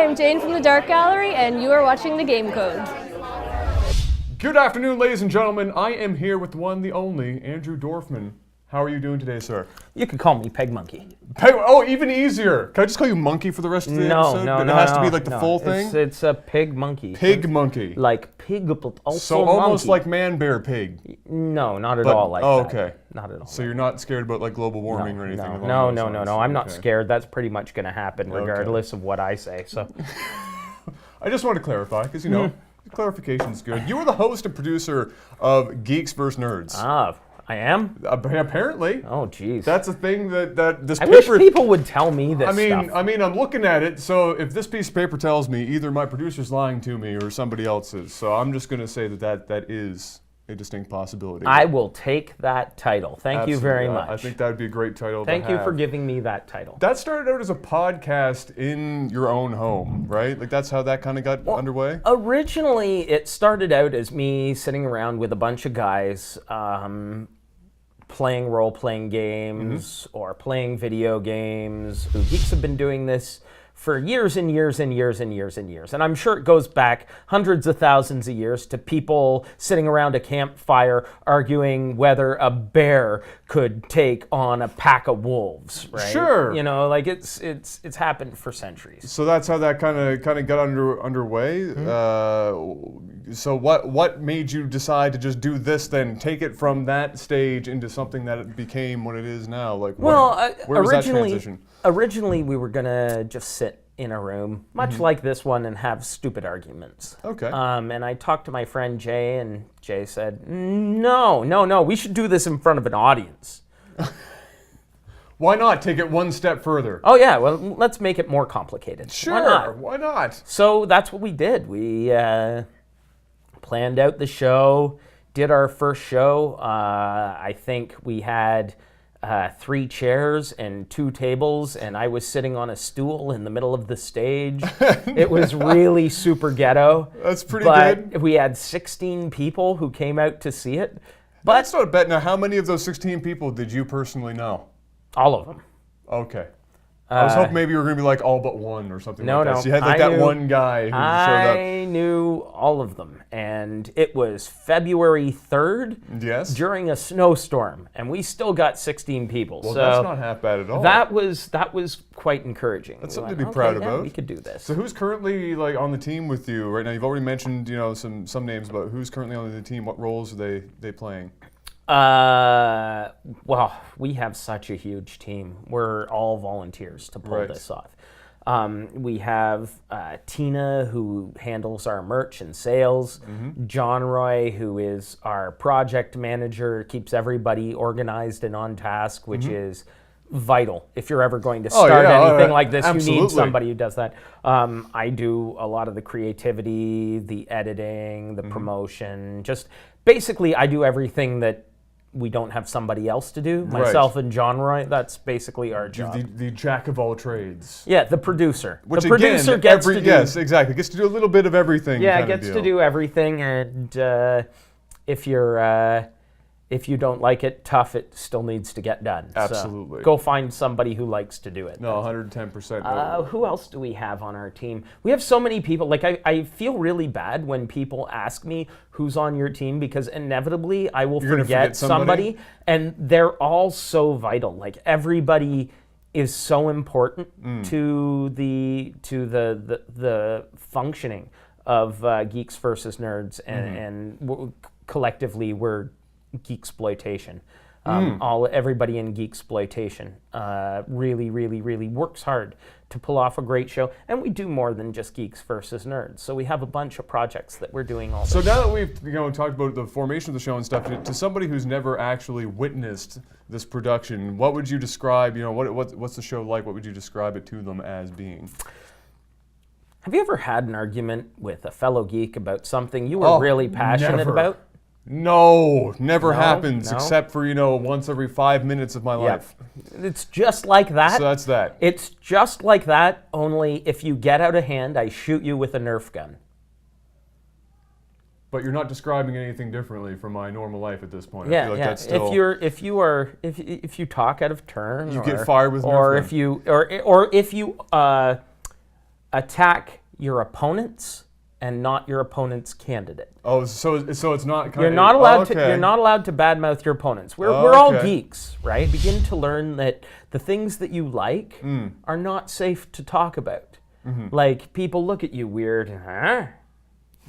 I'm Jane from the Dark Gallery, and you are watching The Game Code. Good afternoon, ladies and gentlemen. I am here with the one, the only, Andrew Dorfman. How are you doing today, sir? You could call me PigMonkey. Oh, even easier. Can I just call you Monkey for the rest of the episode? No. It has to be like the full thing? It's a PigMonkey. PigMonkey. Like pig, but also So monkey. almost like man, bear, pig. No, not at all like that. Okay. Not at all. So you're not scared about like global warming or anything? No. along those lines? I'm not Okay. scared. That's pretty much going to happen regardless of what I say. So, I just want to clarify, because you know, clarification's good. You were the host and producer of Geeks vs. Nerds. I am? Apparently. Oh, jeez. That's a thing that this I paper... wish people would tell me this stuff. I mean, I'm looking at it, so if this piece of paper tells me either my producer's lying to me or somebody else is, so I'm just going to say that is a distinct possibility. I will take that title. Thank you very much. I think that would be a great title to Thank you have. for giving me that title. That started out as a podcast in your own home, right? Like that's how that kind of got underway? Originally, it started out as me sitting around with a bunch of guys playing role-playing games or playing video games. Geeks have been doing this for years and years and years and years and years. And I'm sure it goes back hundreds of thousands of years to people sitting around a campfire arguing whether a bear could take on a pack of wolves, right? Sure. You know, like it's happened for centuries. So that's how that kind of got underway. So what made you decide to just do this then? Take it from that stage into something that it became what it is now? Like, where was that transition? Originally we were gonna just sit in a room, much like this one, and have stupid arguments. Okay. And I talked to my friend Jay, and Jay said, no, we should do this in front of an audience. Why not take it one step further? Oh yeah, well, let's make it more complicated. Sure, why not? So that's what we did. We planned out the show, did our first show. I think we had 3 chairs and 2 tables, and I was sitting on a stool in the middle of the stage. It was really super ghetto. That's pretty but good. We had 16 people who came out to see it. But That's not bad. Now, how many of those 16 people did you personally know? all of them. Okay. I was hoping maybe you were going to be like all but one or something like that. No. So you had like that one guy who showed up. I knew all of them. And it was February 3rd Yes. during a snowstorm. And we still got 16 people. Well, so that's not half bad at all. That was quite encouraging. That's We something went, to be proud okay, yeah, about. we could do this. So who's currently like on the team with you right now? You've already mentioned, you know, some names, but who's currently on the team? What roles are they playing? Well, we have such a huge team. We're all volunteers to pull this off. We have Tina, who handles our merch and sales. John Roy, who is our project manager, keeps everybody organized and on task, which is vital. If you're ever going to start anything like this, absolutely. you need somebody who does that. I do a lot of the creativity, the editing, the promotion. Just basically, I do everything that we don't have somebody else to do. Myself and John Roy, that's basically our job. The jack of all trades. Yeah, the producer. Which the producer again, gets to do... Yes, exactly. Gets to do a little bit of everything. Yeah, kind of gets deal. to do everything, and if you don't like it, tough, it still needs to get done. Absolutely. So go find somebody who likes to do it. No, 110%. Who else do we have on our team? We have so many people. Like, I feel really bad when people ask me who's on your team, because inevitably I will forget somebody, and they're all so vital. Like, everybody is so important to the functioning of Geeks versus Nerds, and collectively we're Geeksploitation. Everybody in Geeksploitation really, really, really works hard to pull off a great show, and we do more than just Geeks versus Nerds. So we have a bunch of projects that we're doing all. So now that we've talked about the formation of the show and stuff, to somebody who's never actually witnessed this production, what would you describe? What's the show like? What would you describe it to them as being? Have you ever had an argument with a fellow geek about something you were really passionate about? No, never happens except for, once every 5 minutes of my life. It's just like that. So that's that. It's just like that, only if you get out of hand, I shoot you with a Nerf gun. But you're not describing anything differently from my normal life at this point. Yeah, I feel like yeah. That's still... If you talk out of turn, you get fired with Nerf or gun. if you attack your opponents and not your opponent's candidate. Oh, so it's not. You're not allowed to. You're not allowed to badmouth your opponents. We're all geeks, right? Begin to learn that the things that you like are not safe to talk about. Like, people look at you weird. Huh?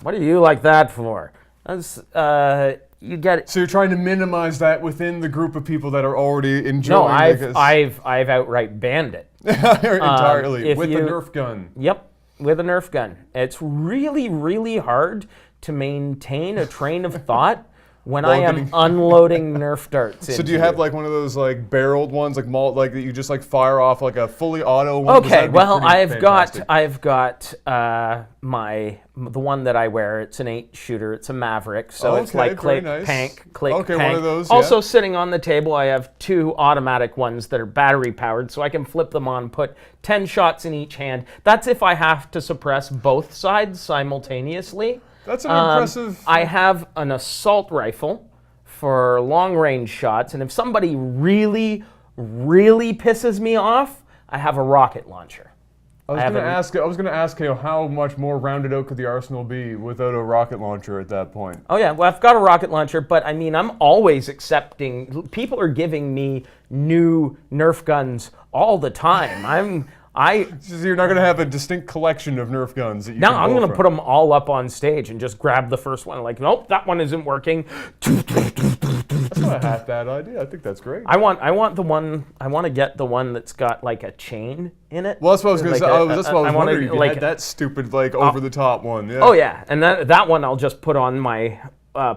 What do you like that for? You get it. So you're trying to minimize that within the group of people that are already enjoying. No, I've outright banned it entirely with the Nerf gun. Yep, with a Nerf gun. It's really, really hard to maintain a train of thought when I am unloading Nerf darts. So do you have like one of those like barreled ones, like that you just like fire off like a fully auto one? Okay, well I've got the one that I wear. It's an 8-shooter. It's a Maverick, so it's like click, pank, click, pank. One of those. Also sitting on the table, I have 2 automatic ones that are battery powered, so I can flip them on, put 10 shots in each hand. That's if I have to suppress both sides simultaneously. That's an impressive. I have an assault rifle for long-range shots, and if somebody really, really pisses me off, I have a rocket launcher. I was going to ask you how much more rounded out could the arsenal be without a rocket launcher at that point? Oh yeah, well I've got a rocket launcher, but I mean I'm always accepting. People are giving me new Nerf guns all the time. So you're not going to have a distinct collection of Nerf guns that you No, I'm going to put them all up on stage and just grab the first one. Like, nope, that one isn't working. That's not a half bad idea. I think that's great. I want to get the one that's got like a chain in it. Well, that's what I was going to say. That's what I was wondering. If you had that stupid like over the top one. Yeah. Oh yeah, and that one I'll just put on my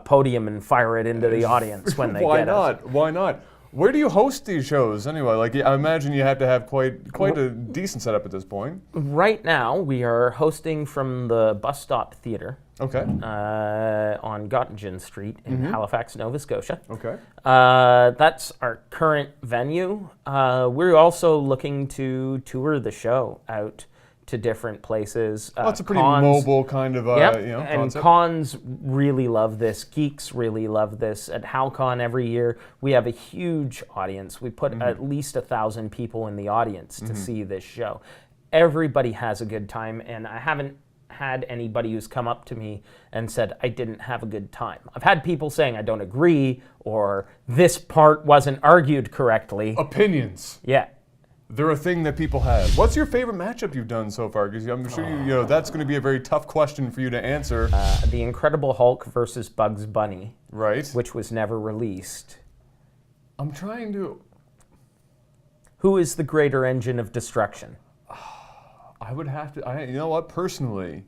podium and fire it into the audience when they get it. Why not? Where do you host these shows anyway? Like, I imagine you have to have quite a decent setup at this point. Right now, we are hosting from the Bus Stop Theatre. Okay. On Gottingen Street in Halifax, Nova Scotia. Okay. That's our current venue. We're also looking to tour the show out to different places. It's a pretty mobile kind of and concept. cons really love this. Geeks really love this. At HalCon every year, we have a huge audience. We put at least 1,000 people in the audience to see this show. Everybody has a good time, and I haven't had anybody who's come up to me and said, I didn't have a good time. I've had people saying I don't agree, or this part wasn't argued correctly. Opinions. Yeah. They're a thing that people have. What's your favorite matchup you've done so far? Because I'm sure you know that's going to be a very tough question for you to answer. The Incredible Hulk versus Bugs Bunny. Right. Which was never released. I'm trying to... Who is the greater engine of destruction? I would have to... you know what? Personally,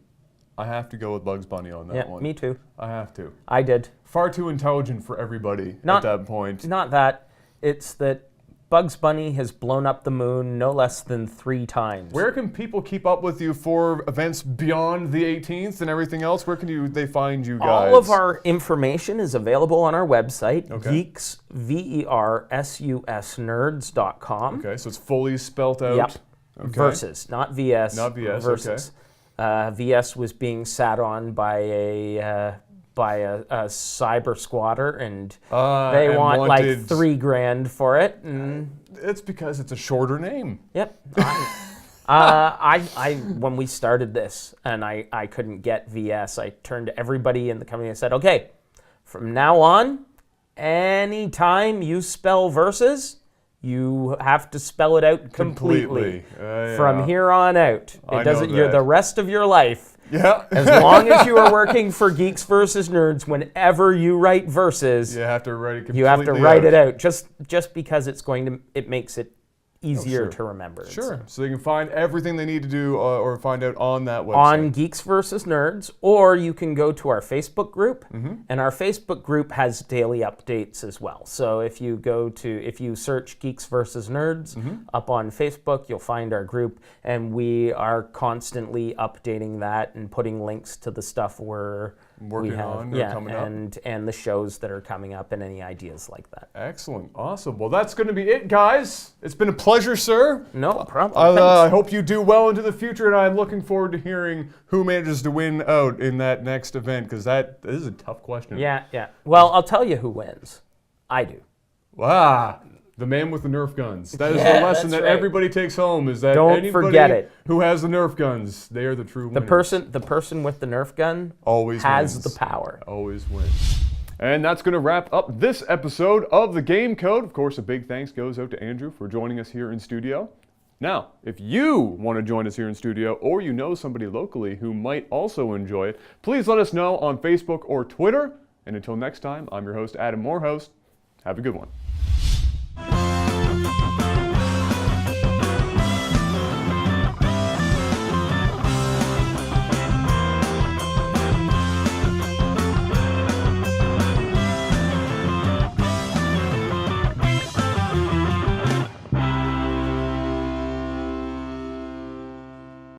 I have to go with Bugs Bunny on that one. Me too. I have to. I did. Far too intelligent for everybody at that point. Not that. It's that Bugs Bunny has blown up the moon no less than 3 times. Where can people keep up with you for events beyond the 18th and everything else? Where can they find you guys? All of our information is available on our website, Geeks, VERSUS nerds.com. Okay, so it's fully spelt out. Yep. Okay. Versus, not VS. Not VS, versus. Okay. VS was being sat on by a cyber squatter, and they want like $3,000 for it. And it's because it's a shorter name. Yep. When we started this and I couldn't get VS, I turned to everybody in the company and said, okay, from now on, anytime you spell versus, you have to spell it out completely. From here on out. It doesn't. You're the rest of your life. Yeah. As long as you are working for Geeks versus Nerds, whenever you write verses, you have to write it completely. You have to write it out. Just because it makes it easier to remember. Sure. So they can find everything they need to do or find out on that website. On Geeks versus Nerds, or you can go to our Facebook group, and our Facebook group has daily updates as well. So if you search Geeks versus Nerds up on Facebook, you'll find our group, and we are constantly updating that and putting links to the stuff we're working on or coming up. And the shows that are coming up and any ideas like that. Excellent. Awesome. Well, that's going to be it, guys. It's been a pleasure, sir. No problem. I hope you do well into the future, and I'm looking forward to hearing who manages to win out in that next event, because this is a tough question. Yeah. Well, I'll tell you who wins. I do. Wow. The man with the Nerf guns. That is Yeah, the lesson that's that right. everybody takes home, is that Don't anybody forget it. who has the Nerf guns, they are the true The winners. person with the Nerf gun always has wins. the power. Always wins. And that's going to wrap up this episode of The Game Code. Of course, a big thanks goes out to Andrew for joining us here in studio. Now, if you want to join us here in studio, or you know somebody locally who might also enjoy it, please let us know on Facebook or Twitter. And until next time, I'm your host, Adam Morehouse. Have a good one.